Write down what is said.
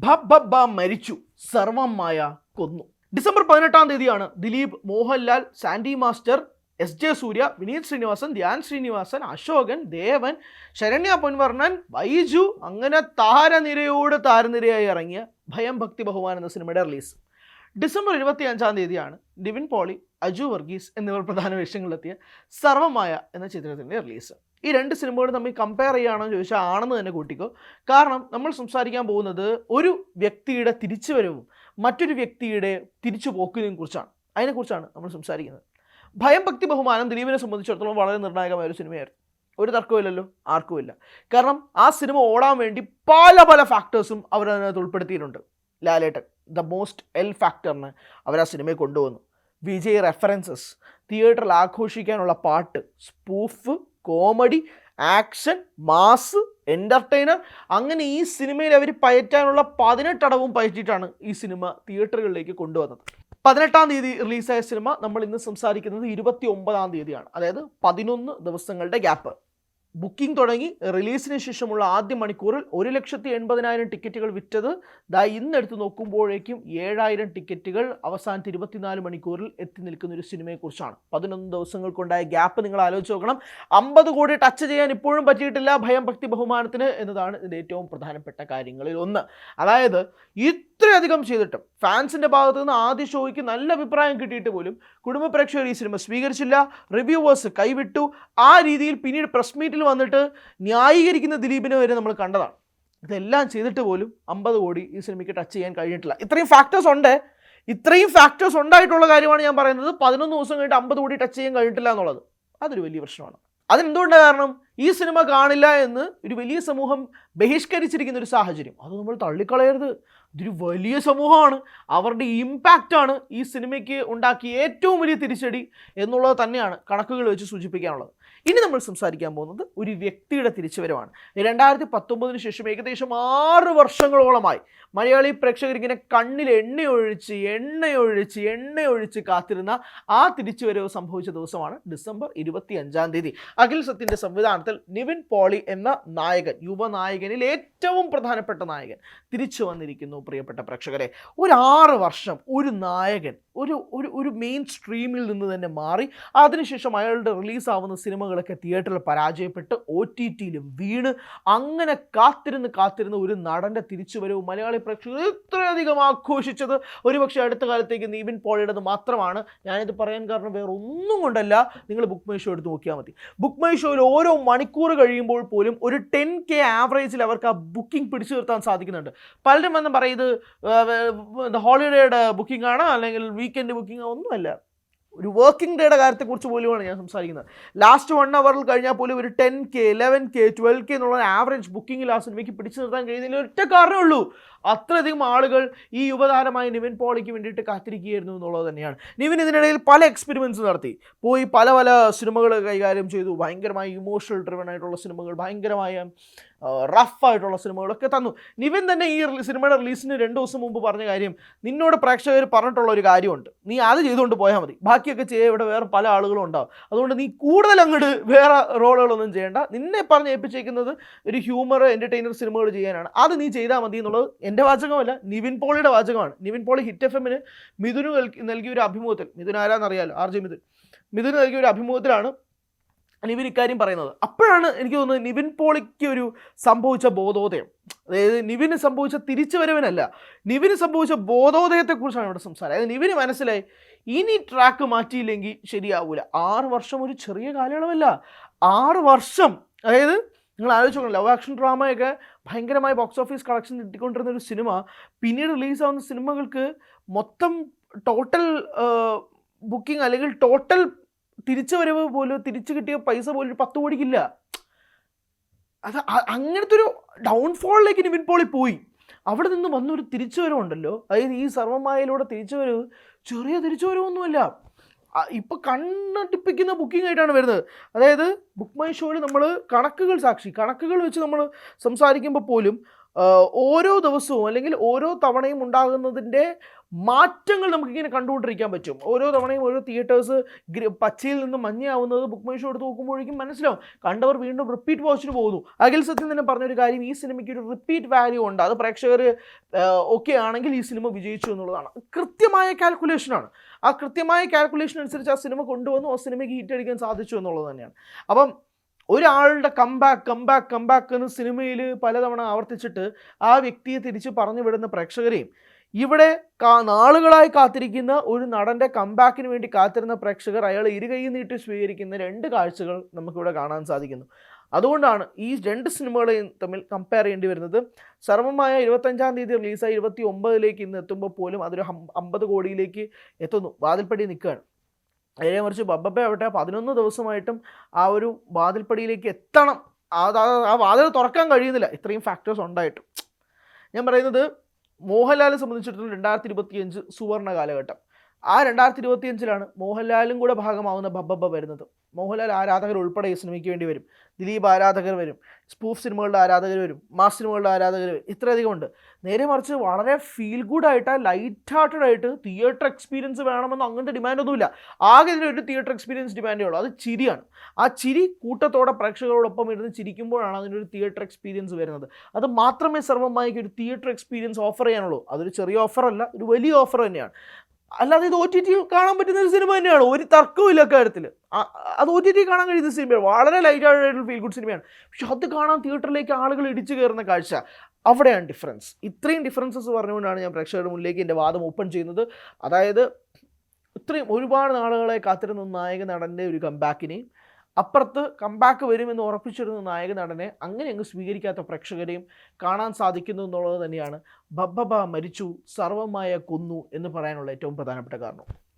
ഭബ്ബ മരിച്ചു, സർവമായ കൊന്നു. December 18 Dileep, Mohanlal, Sandy master, SJ Suryah, Vineeth Sreenivasan, Dhyan Sreenivasan, Ashokan, Devan, Saranya Ponvannan, Baiju, അങ്ങനെ താരനിരയോട് താരനിരയായി ഇറങ്ങിയ ഭയം ഭക്തി ബഹുമാൻ എന്ന സിനിമയുടെ റിലീസ്. ഡിസംബർ 25 നിവിൻ പോളി, അജു വർഗീസ് എന്നിവർ പ്രധാന വേഷങ്ങളിലെത്തിയ സർവമായ എന്ന ചിത്രത്തിൻ്റെ റിലീസ്. ഈ രണ്ട് സിനിമകളും തമ്മിൽ കമ്പയർ ചെയ്യുകയാണോ എന്ന് ചോദിച്ചാൽ ആണെന്ന് തന്നെ കൂട്ടിക്കോ. കാരണം നമ്മൾ സംസാരിക്കാൻ പോകുന്നത് ഒരു വ്യക്തിയുടെ തിരിച്ചുവരവും മറ്റൊരു വ്യക്തിയുടെ തിരിച്ചു പോക്കിനെയും കുറിച്ചാണ്. അതിനെക്കുറിച്ചാണ് നമ്മൾ സംസാരിക്കുന്നത്. ഭയം ഭക്തി ബഹുമാനം ദിലീപിനെ സംബന്ധിച്ചിടത്തോളം വളരെ നിർണായകമായ ഒരു സിനിമയായിരുന്നു. ഒരു തർക്കമില്ലല്ലോ, ആർക്കുമില്ല. കാരണം ആ സിനിമ ഓടാൻ വേണ്ടി പല ഫാക്ടേഴ്സും അവരതിനകത്ത് ഉൾപ്പെടുത്തിയിട്ടുണ്ട്. ലാലേട്ടൻ ദ മോസ്റ്റ് എൽ ഫാക്ടറിന് അവർ ആ സിനിമയെ കൊണ്ടുവന്നു. വിജയ് റെഫറൻസസ്, തിയേറ്ററിൽ ആഘോഷിക്കാനുള്ള പാട്ട്, spoof, comedy, action, mass, entertainer, അങ്ങനെ ഈ സിനിമയിൽ അവർ പയറ്റാനുള്ള 18 അടവും പയറ്റിയിട്ടാണ് ഈ സിനിമ തിയേറ്ററുകളിലേക്ക് കൊണ്ടുവന്നത്. 18 റിലീസായ സിനിമ നമ്മൾ ഇന്ന് സംസാരിക്കുന്നത് 29 അതായത് 11 ദിവസങ്ങളുടെ ഗ്യാപ്പ്. ബുക്കിംഗ് തുടങ്ങി റിലീസിന് ശേഷമുള്ള ആദ്യ മണിക്കൂറിൽ 1,80,000 ടിക്കറ്റുകൾ വിറ്റത് ഇന്നെടുത്ത് നോക്കുമ്പോഴേക്കും 7,000 ടിക്കറ്റുകൾ അവസാനത്തെ 24 മണിക്കൂറിൽ എത്തി നിൽക്കുന്ന ഒരു സിനിമയെക്കുറിച്ചാണ്. 11 ദിവസങ്ങൾക്കുണ്ടായ ഗ്യാപ്പ് നിങ്ങൾ ആലോചിച്ച് നോക്കണം. 50 കോടി ടച്ച് ചെയ്യാൻ ഇപ്പോഴും പറ്റിയിട്ടില്ല ഭയം ഭക്തി ബഹുമാനത്തിന് എന്നതാണ് ഇതിൻ്റെ ഏറ്റവും പ്രധാനപ്പെട്ട കാര്യങ്ങളിൽ ഒന്ന്. അതായത് ഇത്രയധികം ചെയ്തിട്ടും ഫാൻസിൻ്റെ ഭാഗത്തു നിന്ന് ആദ്യ ഷോയ്ക്ക് നല്ല അഭിപ്രായം കിട്ടിയിട്ട് പോലും കുടുംബ പ്രേക്ഷകർ ഈ സിനിമ സ്വീകരിച്ചില്ല. റിവ്യൂവേഴ്സ് കൈവിട്ടു. ആ രീതിയിൽ പിന്നീട് പ്രസ് മീറ്റിൽ വന്നിട്ട് ന്യായീകരിക്കുന്ന ദിലീപിനെ വരെ നമ്മൾ കണ്ടതാണ്. ഇതെല്ലാം ചെയ്തിട്ട് പോലും 50 കോടി ഈ സിനിമയ്ക്ക് ടച്ച് ചെയ്യാൻ കഴിഞ്ഞിട്ടില്ല. ഇത്രയും ഫാക്ടേഴ്സ് ഉണ്ടായിട്ടുള്ള കാര്യമാണ് ഞാൻ പറയുന്നത്. 11 ദിവസം കഴിഞ്ഞിട്ട് 50 കോടി ടച്ച് ചെയ്യാൻ കഴിഞ്ഞിട്ടില്ല എന്നുള്ളത് അതൊരു വലിയ പ്രശ്നമാണ്. അതിനെന്തുകൊണ്ടാണ് കാരണം? ഈ സിനിമ കാണില്ല എന്ന് ഒരു വലിയ സമൂഹം ബഹിഷ്കരിച്ചിരിക്കുന്ന ഒരു സാഹചര്യം. അത് നമ്മൾ തള്ളിക്കളയരുത്. ഇതൊരു വലിയ സമൂഹമാണ്. അവരുടെ ഇമ്പാക്റ്റാണ് ഈ സിനിമയ്ക്ക് ഉണ്ടാക്കിയ ഏറ്റവും വലിയ തിരിച്ചടി എന്നുള്ളത് തന്നെയാണ് കണക്കുകൾ വെച്ച് സൂചിപ്പിക്കാനുള്ളത്. ഇനി നമ്മൾ സംസാരിക്കാൻ പോകുന്നത് ഒരു വ്യക്തിയുടെ തിരിച്ചുവരവാണ്. 2019 ശേഷം ഏകദേശം 6 വർഷങ്ങളോളമായി മലയാളി പ്രേക്ഷകരിങ്ങനെ കണ്ണിൽ എണ്ണയൊഴിച്ച് കാത്തിരുന്ന ആ തിരിച്ചുവരവ് സംഭവിച്ച ദിവസമാണ് ഡിസംബർ 25. അഖിൽ സത്യൻ്റെ സംവിധാനത്തിൽ നിവിൻ പോളി എന്ന നായകൻ, യുവനായകനിൽ ഏറ്റവും പ്രധാനപ്പെട്ട നായകൻ തിരിച്ചു വന്നിരിക്കുന്നു. പ്രിയപ്പെട്ട പ്രേക്ഷകരെ, ഒരു 6 വർഷം ഒരു നായകൻ ഒരു മെയിൻ സ്ട്രീമിൽ നിന്ന് തന്നെ മാറി അതിനുശേഷം അയാളുടെ റിലീസാവുന്ന സിനിമകളൊക്കെ തിയേറ്ററിൽ പരാജയപ്പെട്ട് OTTയിലും വീണ് അങ്ങനെ കാത്തിരുന്ന് ഒരു നടൻ്റെ തിരിച്ചുവരവ് മലയാളി പ്രേക്ഷകർ ഇത്രയധികം ആഘോഷിച്ചത് ഒരുപക്ഷെ അടുത്ത കാലത്തേക്ക് നിവിൻ പോളിയുടേത് മാത്രമാണ്. ഞാനിത് പറയാൻ കാരണം വേറെ ഒന്നും കൊണ്ടല്ല. നിങ്ങൾ ബുക്ക് മൈ ഷോ എടുത്ത് നോക്കിയാൽ മതി. ബുക്ക് മൈ ഷോയിൽ ഓരോ മണിക്കൂർ കഴിയുമ്പോൾ പോലും ഒരു 10K ആവറേജിൽ അവർക്ക് ആ ബുക്കിംഗ് പിടിച്ചു നിർത്താൻ സാധിക്കുന്നുണ്ട്. പലരും വന്ന് പറയുന്നത് ഹോളിഡേയുടെ ബുക്കിംഗ് ആണ് അല്ലെങ്കിൽ വീക്കെൻഡ് ബുക്കിംഗ് ഒന്നുമല്ല. ഒരു വർക്കിംഗ് ഡേയുടെ കാര്യത്തെക്കുറിച്ച് പോലുമാണ് ഞാൻ സംസാരിക്കുന്നത്. ലാസ്റ്റ് 1 അവറിൽ കഴിഞ്ഞാൽ പോലും ഒരു 10K, 11K, 12K എന്നുള്ള ആവറേജ് ബുക്കിംഗിൽ ആ സിനിമയ്ക്ക് പിടിച്ചു നിർത്താൻ കഴിയുന്നതിൽ ഒറ്റ കാരണമേ ഉള്ളൂ. അത്രയധികം ആളുകൾ ഈ യുവതാരമായ നിവിൻ പോളിക്ക് വേണ്ടിയിട്ട് കാത്തിരിക്കുകയായിരുന്നു എന്നുള്ളത് തന്നെയാണ്. നിവിൻ ഇതിനിടയിൽ പല എക്സ്പെരിമെൻറ്റ്സ് നടത്തി, പോയി പല സിനിമകൾ കൈകാര്യം ചെയ്തു. ഭയങ്കരമായി ഇമോഷണൽ ഡ്രിവൺ ആയിട്ടുള്ള സിനിമകൾ, ഭയങ്കരമായ റഫായിട്ടുള്ള സിനിമകളൊക്കെ തന്നു. നിവിൻ തന്നെ ഈ സിനിമയുടെ റിലീസിന് 2 ദിവസം മുമ്പ് പറഞ്ഞ കാര്യം, നിന്നോട് പ്രേക്ഷകർ പറഞ്ഞിട്ടുള്ള ഒരു കാര്യമുണ്ട്, നീ അത് ചെയ്തുകൊണ്ട് പോയാൽ മതി, ബാക്കിയൊക്കെ ചെയ്യുക, ഇവിടെ വേറെ പല ആളുകളും ഉണ്ടാവും, അതുകൊണ്ട് നീ കൂടുതൽ അങ്ങോട്ട് വേറെ റോളുകളൊന്നും ചെയ്യേണ്ട, നിന്നെ പറഞ്ഞ് ഏൽപ്പിച്ചേക്കുന്നത് ഒരു ഹ്യൂമർ എൻ്റർടൈനർ സിനിമകൾ ചെയ്യാനാണ്, അത് നീ ചെയ്താൽ മതി എന്നുള്ളത് എൻ്റെ വാചകമല്ല, നിവിൻ പോളിയുടെ വാചകമാണ്. നിവിൻ പോളി ഹിറ്റ് FM-ന് മിഥുന് നൽകിയ ഒരു അഭിമുഖത്തിൽ, മിഥുൻ ആരാന്നറിയാലോ, RJ മിഥുന് നൽകിയ ഒരു അഭിമുഖത്തിലാണ് നിവിൻ ഇക്കാര്യം പറയുന്നത്. അപ്പോഴാണ് എനിക്ക് തോന്നുന്നത് നിവിൻ പോളിക്ക് ഒരു സംഭവിച്ച ബോധോദയം, അതായത് നിവിന് സംഭവിച്ച തിരിച്ചുവരവിനല്ല, നിവിന് സംഭവിച്ച ബോധോദയത്തെക്കുറിച്ചാണ് ഇവിടെ സംസാരം. അതായത് നിവിന് മനസ്സിലായി ഇനി ട്രാക്ക് മാറ്റിയില്ലെങ്കിൽ ശരിയാവൂല. 6 വർഷം ഒരു ചെറിയ കാലയളവല്ല. 6 വർഷം, അതായത് നിങ്ങൾ ആലോചിച്ച് നോക്കണം, ലവ് ആക്ഷൻ ഡ്രാമയൊക്കെ ഭയങ്കരമായി ബോക്സ് ഓഫീസ് കളക്ഷൻ കിട്ടിക്കൊണ്ടിരുന്ന ഒരു സിനിമ പിന്നീട് റിലീസാവുന്ന സിനിമകൾക്ക് മൊത്തം ടോട്ടൽ ബുക്കിംഗ് അല്ലെങ്കിൽ ടോട്ടൽ തിരിച്ചുവരവ് പോലും, തിരിച്ചു കിട്ടിയ പൈസ പോലും 10 കോടിക്കില്ല. അത് അങ്ങനത്തെ ഒരു ഡൗൺഫോളിലേക്ക് നിവിൻ പോളി പോയി. അവിടെ നിന്ന് വന്നൊരു തിരിച്ചുവരവുണ്ടല്ലോ, അതായത് ഈ സർവമായയിലൂടെ തിരിച്ചുവരവ് ചെറിയ തിരിച്ചുവരവൊന്നുമല്ല. ഇപ്പോൾ കണ്ണടിപ്പിക്കുന്ന ബുക്കിംഗ് ആയിട്ടാണ് വരുന്നത്. അതായത് ബുക്ക് മൈ ഷോയിൽ നമ്മൾ കണക്കുകൾ വെച്ച് നമ്മൾ സംസാരിക്കുമ്പോൾ പോലും ഓരോ ദിവസവും അല്ലെങ്കിൽ ഓരോ തവണയും ഉണ്ടാകുന്നതിൻ്റെ മാറ്റങ്ങൾ നമുക്കിങ്ങനെ കണ്ടുകൊണ്ടിരിക്കാൻ പറ്റും. ഓരോ തവണയും ഓരോ തിയേറ്റേഴ്സ് പച്ചയിൽ നിന്ന് മഞ്ഞയാവുന്നത് ബുക്ക് മൈ ഷോ എടുത്ത് നോക്കുമ്പോഴേക്കും മനസ്സിലാവും. കണ്ടവർ വീണ്ടും റിപ്പീറ്റ് വാച്ചിന് പോകുന്നു. അഖിൽ സത്യം തന്നെ പറഞ്ഞൊരു കാര്യം, ഈ സിനിമയ്ക്ക് ഒരു റിപ്പീറ്റ് വാല്യൂ ഉണ്ട്. അത് പ്രേക്ഷകർ ഓക്കെ ആണെങ്കിൽ ഈ സിനിമ വിജയിച്ചു എന്നുള്ളതാണ്. കൃത്യമായ കാൽക്കുലേഷനാണ്. ആ കൃത്യമായ കാൽക്കുലേഷൻ അനുസരിച്ച് ആ സിനിമ കൊണ്ടുവന്നു, ആ സിനിമയ്ക്ക് ഹിറ്റ് അടിക്കാൻ സാധിച്ചു എന്നുള്ളത് തന്നെയാണ്. അപ്പം ഒരാളുടെ കംബാക്ക് എന്ന് സിനിമയിൽ പലതവണ ആവർത്തിച്ചിട്ട് ആ വ്യക്തിയെ തിരിച്ച് പറഞ്ഞു വിടുന്ന പ്രേക്ഷകരെയും ഇവിടെ നാളുകളായി കാത്തിരിക്കുന്ന ഒരു നടൻ്റെ കംബാക്കിന് വേണ്ടി കാത്തിരുന്ന പ്രേക്ഷകർ അയാൾ ഇരുകൈ നീട്ടി സ്വീകരിക്കുന്ന 2 കാഴ്ചകൾ നമുക്കിവിടെ കാണാൻ സാധിക്കുന്നു. അതുകൊണ്ടാണ് ഈ 2 സിനിമകളെയും തമ്മിൽ കമ്പയർ ചെയ്യേണ്ടി വരുന്നത്. സർവമായ 25-ാം തീയതി റിലീസായി 29-ലേക്ക് ഇന്ന് എത്തുമ്പോൾ പോലും അതൊരു 50 കോടിയിലേക്ക് എത്തുന്നു, വാതിൽപ്പടി നിൽക്കുകയാണ്. നേരെ മറിച്ച് ബബ്ബബ ആവട്ടെ 11 ദിവസമായിട്ടും ആ ഒരു വാതിൽപ്പടിയിലേക്ക് എത്തണം, ആ വാതിൽ തുറക്കാൻ കഴിയുന്നില്ല, ഇത്രയും ഫാക്ടേഴ്സ് ഉണ്ടായിട്ടും. ഞാൻ പറയുന്നത് മോഹൻലാലിനെ സംബന്ധിച്ചിടത്തോളം 2025 സുവർണ്ണ കാലഘട്ടം. ആ 2025-ലാണ് മോഹൻലാലും കൂടെ ഭാഗമാവുന്ന ബബ്ബബ വരുന്നത്. മോഹൻലാൽ ആരാധകർ ഉൾപ്പെടെ ഈ സിനിമയ്ക്ക് വേണ്ടി വരും, ദിലീപ് ആരാധകർ വരും, സ്പൂഫ് സിനിമകളുടെ ആരാധകർ വരും, മാസ് സിനിമകളുടെ ആരാധകർ വരും, ഇത്രയധികം ഉണ്ട്. നേരെ മറിച്ച് വളരെ ഫീൽ ഗുഡായിട്ട് ലൈറ്റ് ഹാർട്ടഡ് ആയിട്ട് തിയേറ്റർ എക്സ്പീരിയൻസ് വേണമെന്ന് അങ്ങനത്തെ ഡിമാൻഡൊന്നുമില്ല. ആകെ ഇതിനൊരു തിയേറ്റർ എക്സ്പീരിയൻസ് ഡിമാൻഡേ ഉള്ളൂ, അത് ചിരിയാണ്. ആ ചിരി കൂട്ടത്തോടെ പ്രേക്ഷകരോടൊപ്പം ഇരുന്ന് ചിരിക്കുമ്പോഴാണ് അതിനൊരു തിയേറ്റർ എക്സ്പീരിയൻസ് വരുന്നത്. അത് മാത്രമേ സർവ്വമായിക്ക് ഒരു തിയേറ്റർ എക്സ്പീരിയൻസ് ഓഫർ ചെയ്യാനുള്ളൂ. അതൊരു ചെറിയ ഓഫറല്ല, ഒരു വലിയ ഓഫർ തന്നെയാണ്. അല്ലാതെ ഇത് OTT കാണാൻ പറ്റുന്ന ഒരു സിനിമ തന്നെയാണ്, ഒരു തർക്കവും കാര്യത്തിൽ. അത് OTT കാണാൻ കഴിയുന്ന സിനിമയാണ്, വളരെ ലൈറ്റ് ആയിട്ടുള്ള ഫീൽ ഗുഡ് സിനിമയാണ്. പക്ഷെ അത് കാണാൻ തിയേറ്ററിലേക്ക് ആളുകൾ ഇടിച്ചു കയറുന്ന കാഴ്ച, അവിടെയാണ് ഡിഫറൻസ്. ഇത്രയും ഡിഫറൻസസ് പറഞ്ഞുകൊണ്ടാണ് ഞാൻ പ്രേക്ഷകരുടെ മുന്നിലേക്ക് എൻ്റെ വാദം ഓപ്പൺ ചെയ്യുന്നത്. അതായത് ഇത്രയും ഒരുപാട് നാളുകളെ കാത്തിരുന്ന നായക നടൻ്റെ ഒരു കംബാക്കിനെയും അപ്പുറത്ത് കംബാക്ക് വരുമെന്ന് ഉറപ്പിച്ചിരുന്ന നായക നടനെ അങ്ങനെ അങ്ങ് സ്വീകരിക്കാത്ത പ്രേക്ഷകരെയും കാണാൻ സാധിക്കുന്നു എന്നുള്ളത് തന്നെയാണ് ബബ്ബബ മരിച്ചു സർവമായ കൊന്നു എന്ന് പറയാനുള്ള ഏറ്റവും പ്രധാനപ്പെട്ട കാരണം.